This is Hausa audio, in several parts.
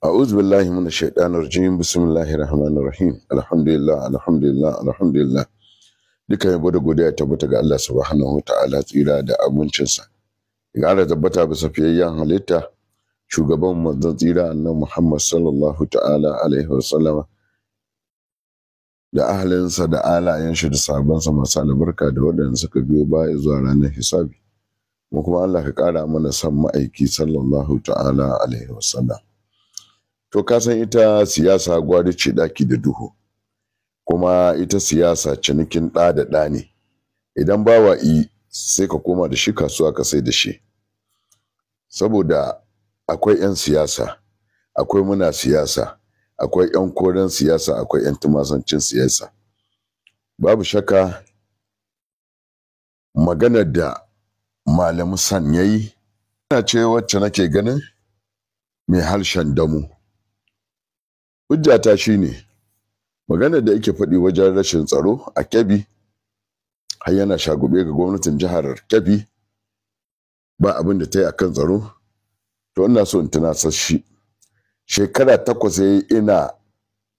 أعوذ بالله من الشيطان الرجيم بسم الله الرحمن الرحيم الحمد لله الحمد لله الحمد lillah. Duka yabo da godiya tabbata ga Allah subhanahu wa ta'ala, tsira da abincinsa ya ƙara tabbata bisa fiyayyen halitta shugaban manzon tsira annabi Muhammad sallallahu ta'ala alaihi wasallam da ahalinsa da alayen shi da sahabbansa masu albarka da waɗanda suka biyo baya zuwa ranar hisabi. Mu kuma Allah ka ƙara mana san ma'aiki sallallahu ta'ala alaihi wasallam. To ka san ita siyasa gwari ce daki da duhu, kuma ita siyasa cinikin ɗa da ɗa ne. Idan bawa yi sai ka koma da shi kasuwa ka sai da shi, saboda akwai 'yan siyasa, akwai muna siyasa, akwai 'yan koren siyasa, akwai 'yan tumasancin siyasa. Babu shakka maganar da Malamu San ya yi ina ce wacce nake ganin mai harshen damu. Hujjata shi ne maganar da yake faɗi wajen rashin tsaro a Kebbi, har yana shagube ga gwamnatin jihar Kebbi ba abin da ta yi akan tsaro. To ina so in tunasar shi, shekara 8 yayi ina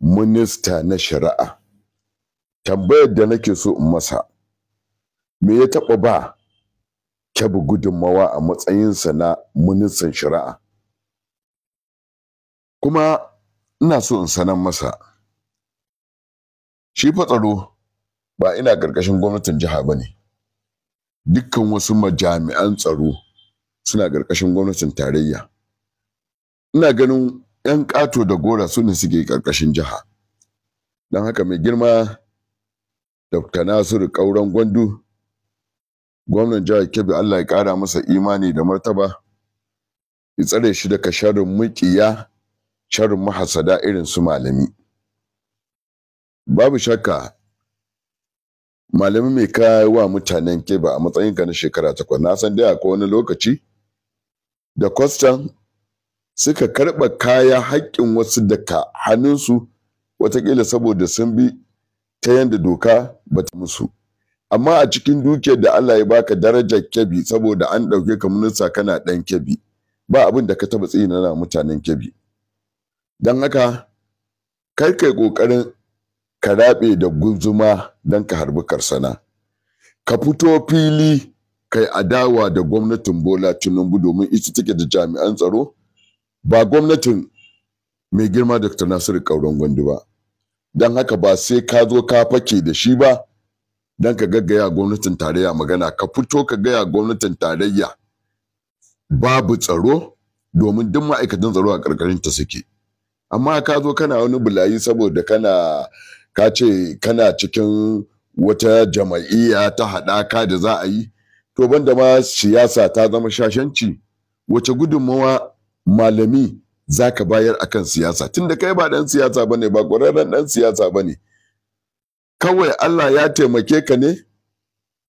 minista na shari'a. Tambayar da nake so in masa, me ya taɓa ba Kebbi gudunmawa a matsayinsa na ministan shari'a? Kuma ina so in sanar masa, shi fa tsaro ba ina ƙarƙashin gwamnatin jiha ba ne. Dukkan wasu majami'an tsaro suna ƙarƙashin gwamnatin tarayya. Ina ganin 'yan ƙato da gora su ne suke ƙarƙashin jiha. Don haka mai girma Dr. Nasiru Ƙauren Gwandu, gwamnan jihar Kebbi, Allah ya ƙara masa imani da martaba, ya tsare shi daga sharrin muƙiya, sharrin mahasada irin su Malami. Babu shakka Malami mai kai wa mutanen Kebbi a matsayinka na shekara 8. Na san dai akwai wani lokaci da kwastam suka karɓa kaya haƙƙin wasu daga hannunsu, wataƙila saboda sun bi ta yanda doka ba ta musu. Amma a cikin dukiyar da Allah ya baka darajar Kebbi, saboda an ɗauke ka minista kana ɗan Kebbi, ba abin da ka taɓa tsinana mutanen Kebbi. Don haka kai kai ƙoƙarin ka raɓe da guzuma don ka harbi karsana. Ka fito fili kai adawa da gwamnatin Bola Tinubu, domin ita take da jami'an tsaro, ba gwamnatin mai girma Dr. Nasiru Ƙauren Gwandu ba. Don haka ba sai ka zo ka fake da shi ba don ka gaggaya gwamnatin tarayya magana. Ka fito ka gaya gwamnatin tarayya babu tsaro, domin duk ma'aikatan tsaro a ƙarƙashin ta suke. Amma ka zo kana wani bulayi saboda ka ce kana cikin wata jama'iyya ta haɗaka da za a yi. To banda ma siyasa ta zama shashanci, wace gudunmawa Malami za ka bayar akan siyasa? Tunda kai ba ɗan siyasa bane, ba ƙwararren ɗan siyasa bane. Kawai Allah ya taimake ka ne,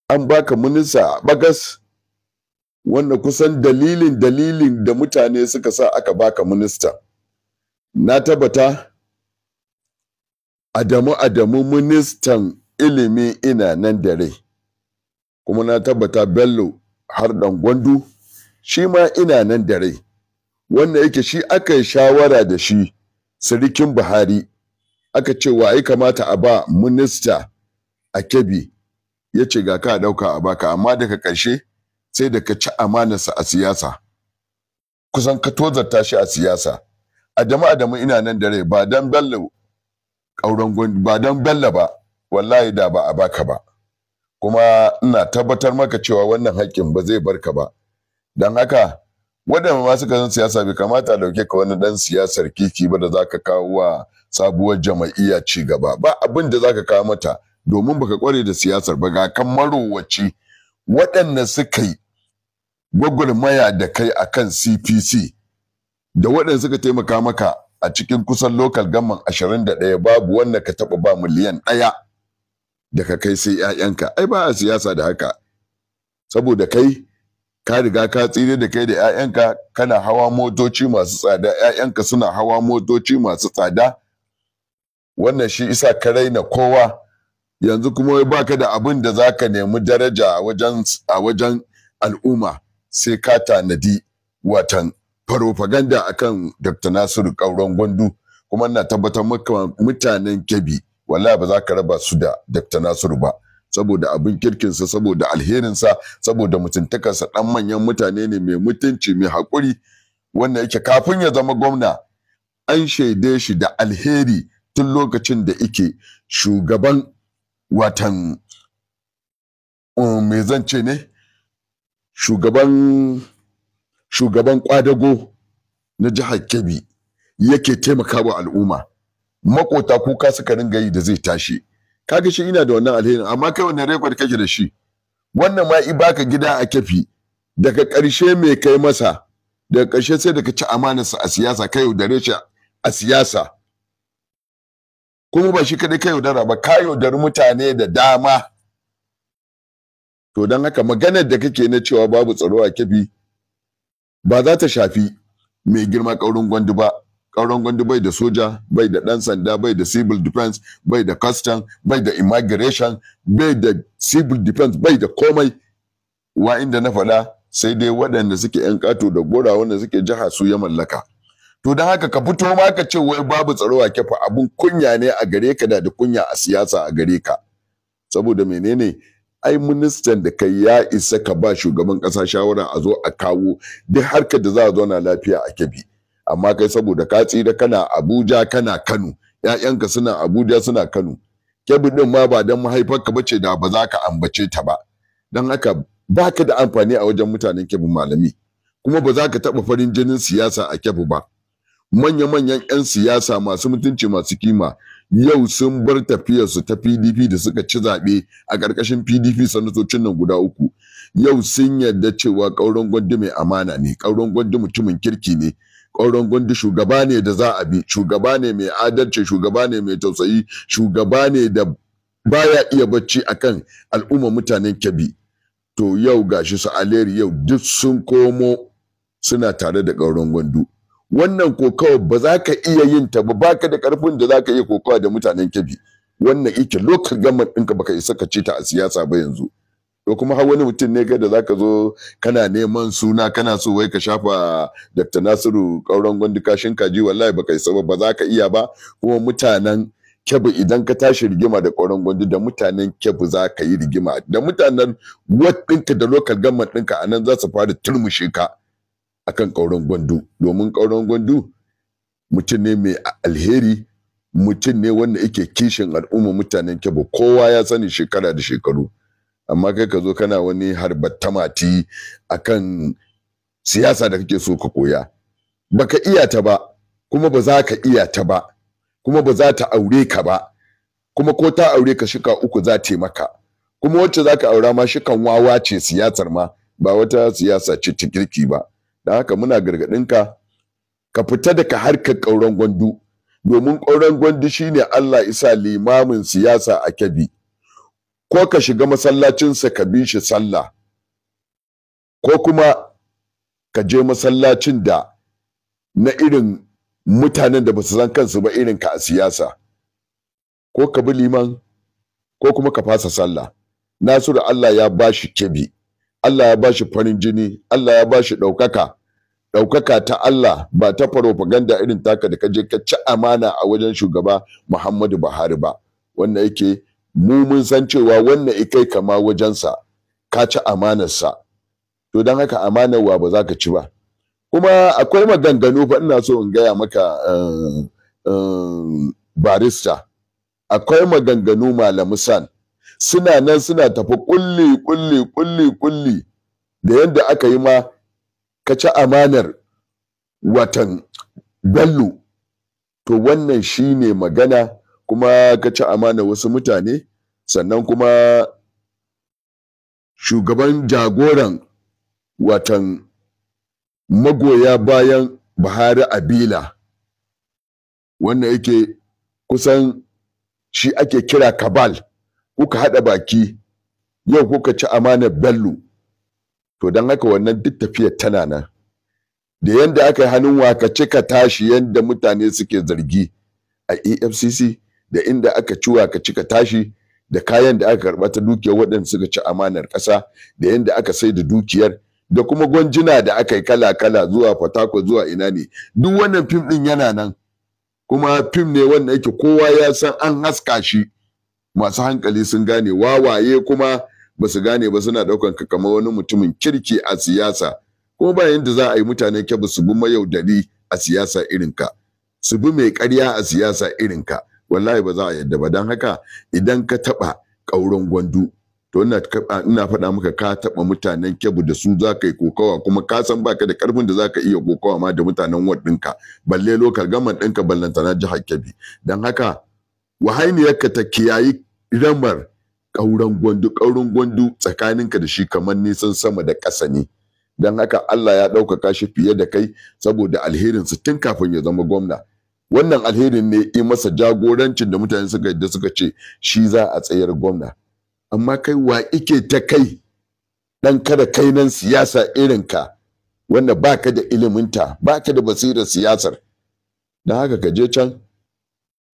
an baka minista a bagas, wanda kusan dalilin da mutane suka sa aka baka minista. Na tabbata Adamu ministan ilimi ina nan da rai, kuma na tabbata Bello Harɗan Gwandu shi ma ina nan da rai, wanda yake shi aka yi shawara da shi sirikin Buhari, aka ce wa ya kamata a ba minista a Kebbi, ya ce ga ka ɗauka a baka. Amma daga ƙarshe sai da ka ci amanarsa a siyasa, kusan ka tozarta shi a siyasa. Adamu ina nan da rai, ba dan Bello Ƙauren Gwandu, ba dan Bello ba, wallahi da ba a baka ba. Kuma ina tabbatar maka cewa wannan haƙƙin ba zai barka ba. Don haka waɗanda ma suka san siyasa, bai kamata a ɗauke ka wani ɗan siyasar kiki ba da za ka kawo wa sabuwar jama'iyya ci gaba. Ba abin da za ka kawo mata, domin baka ƙware da siyasar ba. Ga kan marowaci waɗanda suka yi gwagwarmaya da kai akan CPC, da waɗanda suka taimaka maka a cikin kusan local government 21, babu wanda ka taɓa ba miliyan 1 da ka kai sai 'ya'yanka. Ai ba a siyasa da haka, saboda kai ka riga ka tsire da kai da 'ya'yanka, kana hawa motoci masu tsada, 'ya'yanka suna hawa motoci masu tsada. Wannan shi isa ka raina kowa. Yanzu kuma wai baka da abin da za ka nemi daraja a wajen al'umma, sai ka tanadi watan farofaganda akan Dr. Nasiru Kauran Gwandu, kuma ina tabbatar maka mutanen Kebbi wallahi ba za ka raba su da Dr. Nasiru ba, saboda abin kirkinsa, saboda alherinsa, saboda mutuntakarsa. Dan manyan mutane ne, mai mutunci, mai haƙuri, wanda yake kafin ya zama gwamna an shaide shi da alheri tun lokacin da yake shugaban watan me zan ce ne shugaban kwadago na jihar Kebbi, yake taimakawa al'umma. Makota kuka suka ringa yi da zai tashi. Kaga shi ina da wannan alherin, amma kai wannan record kake da shi. Wannan ma i baka gida a Kefi, daga ƙarshe me kai masa, daga ƙarshe sai da ka ci amanarsa a siyasa, kai yaudare shi a siyasa. Kuma ba shi kadai kai yaudara ba, ka yaudari mutane da dama. To don haka maganar da kake na cewa babu tsaro a Kefi ba za ta shafi mai girma Kauran Gwandu ba. Kauran Gwandu bai da soja, bai da ɗan sanda, bai da civil defense, bai da custom, bai da immigration, bai da civil defense, bai da komai. Wa inda na faɗa sai dai waɗanda suke 'yan ƙato da gora wanda suke jiha su ya mallaka. To don haka ka fito ma ka ce wai babu tsaro a Kefi, abun kunya ne a gare ka, da kunya a siyasa a gare ka. Saboda menene? Ai ministan da kai ya isa ka ba shugaban ƙasa shawara a zo a kawo duk harkar da za a zauna lafiya a Kebbi. Amma kai saboda ka tsira kana Abuja kana Kano, ƴaƴanka suna Abuja suna Kano. Kebbi din ma ba dan mahaifarka bace da ba za ka ambace ta ba. Dan haka baka da amfani a wajen mutanen Kebbi malami. Kuma ba za ka taɓa farin jinin siyasa a Kebbi ba. Manya-manyan 'yan siyasa masu mutunci masu kima yau sun bar tafiyarsu ta PDP da suka ci zaɓe a ƙarƙashin PDP, sanatocin nan guda 3. Yau sun yarda cewa Kauran Gwandu mai amana ne, Kauran Gwandu mutumin kirki ne, Kauran Gwandu shugaba ne da za a bi, shugaba ne mai adalci, shugaba ne mai tausayi, shugaba ne da baya iya bacci akan al'umma mutanen Kebbi. To yau gashi su Aleri yau duk sun komo suna tare da Kauran Gwandu. Wannan kokawa ba za ka iya yin ta ba, baka da karfin da za ka iya kokawa da mutanen Kebbi. Wannan ike local government ɗinka baka isa ka ci ta a siyasa ba yanzu. To kuma har wani mutum ne da za ka zo kana neman suna, kana so wai ka shafa Dr. Nasiru Kauran Gwandu kashin kaji, wallahi baka isa ba za ka iya ba. Kuma mutanen Kebbi idan ka tashi rigima da Kauran Gwandu, da mutanen Kebbi za ka yi rigima, da mutanen wat ɗinka da local government ɗinka a nan za su fara turmushe ka akan Kauran Gwandu. Domin Kauran Gwandu mutum ne mai alheri, mutum ne wanda yake kishin al'umma mutanen Kebbi, kowa ya sani shekara da shekaru. Amma kai ka zo kana wani harbar tamati akan siyasa da kake so ka koya. Baka iya ta ba, kuma ba za ka iya ta ba, kuma ba za ta aure ka ba, kuma ko ta aure ka shika 3 za ta maka, kuma wacce za ka aura ma shikan wawa ce siyasar ma, ba wata siyasa ce ta kirki ba. Da haka muna gargaɗinka ka fita daga harkar Kauran Gwandu, domin Kauran Gwandu shine Allah isa limamin siyasa a Kebbi. Ko ka shiga masallacinsa ka bi shi sallah, ko kuma ka je masallacin da na irin mutanen da ba su san kansu ba irin ka a siyasa, ko ka bi liman ko kuma ka fasa sallah. Nasiru Allah ya bashi Kebbi, Allah ya bashi farin jini, Allah ya bashi ɗaukaka ta Allah, ba ta farofaganda irin taka da kaje ka ci amana a wajen shugaba Muhammadu Buhari ba, wanda yake mu mun san cewa wannan ikai kama wajensa ka ci amanarsa. To don haka amanarwa ba za ka ci ba. Kuma akwai maganganu fa ina so in gaya maka barista, akwai maganganu Malamu San suna nan suna tafi kulli da yadda aka yi ma ka ci amanar watan Bello. To wannan shine magana, kuma ka ci amanar wasu mutane, sannan kuma shugaban jagoran watan magoya bayan Buhari Abila, wannan yake kusan shi ake kira kabal, kuka haɗa baki yau kuka ci amanar Bello. To don haka wannan duk tafiyar tana nan, da yanda aka yi hannun waka cika tashi yanda mutane suke zargi a EFCC, da inda aka ci waka cika tashi, da kayan da aka karɓa ta dukiyar waɗanda suka ci amanar ƙasa, da yanda aka sai da dukiyar, da kuma gwanjina da aka yi kala-kala zuwa Fatako zuwa ina ne, duk wannan fim ɗin yana nan, kuma fim ne wanda yake kowa ya san an haska shi, masu hankali sun gane, wawaye kuma ba su gane ba suna ɗaukan ka kamar wani mutumin kirki a siyasa, ko ba yanda za a yi mutanen Kebbi su bi mayaudari a siyasa irin ka, su bi mai ƙarya a siyasa irin ka, wallahi ba za a yadda ba. Don haka idan ka taɓa ƙauren gwandu, to ina faɗa maka ka taɓa mutanen Kebbi da su za ka yi kokawa, kuma ka san baka da ƙarfin da za ka iya kokawa ma da mutanen ward ɗinka, balle lokal gaman ɗinka, ballantana jihar Kebbi. Don haka wahainiyarka ta kiyayi ramar ƙauren gwandu tsakaninka da shi kamar nisan sama da ƙasa ne. Don haka Allah ya ɗaukaka shi fiye da kai saboda alherinsa tun kafin ya zama gwamna. Wannan alherin ne yi masa jagorancin da mutane suka yadda suka ce shi za a tsayar gwamna. Amma kai wa ike ta kai ɗan kada kai nan siyasa irinka, wanda baka da iliminta, baka da basirar siyasar. Don haka ka je can.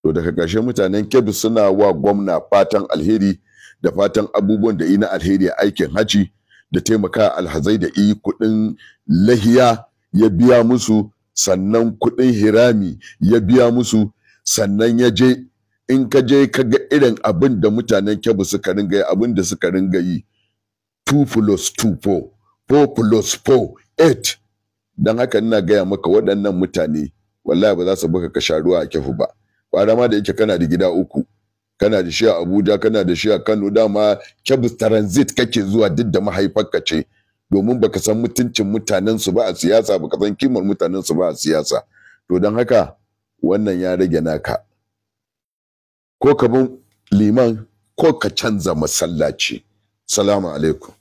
To daga ƙarshe mutanen Kebbi suna wa gwamna fatan alheri da fatan abubuwan da yi na alheri a aikin haji, da taimaka alhazai da yi kuɗin lahiya ya biya musu, sannan kuɗin hirami ya biya musu, sannan ya je, in ka je ka ga irin abin da mutanen Kebbi suka ringa yi, abin da suka ringa yi 2 + 2 4, 4 + 4 8. Don haka ina gaya maka waɗannan mutane wallahi ba za su baka ka sha ruwa a Kebbi ba. Kwara ma da yake kana da gida uku, kana da shi a Abuja, kana da shi a Kano, dama Kebbi transit kake zuwa duk da mahaifarka ce, domin baka san mutuncin mutanen su ba a siyasa, baka san kimar mutanen su ba a siyasa. To don haka wannan ya rage naka, ko ka bin liman ko ka canza masallaci. Salamu alaikum.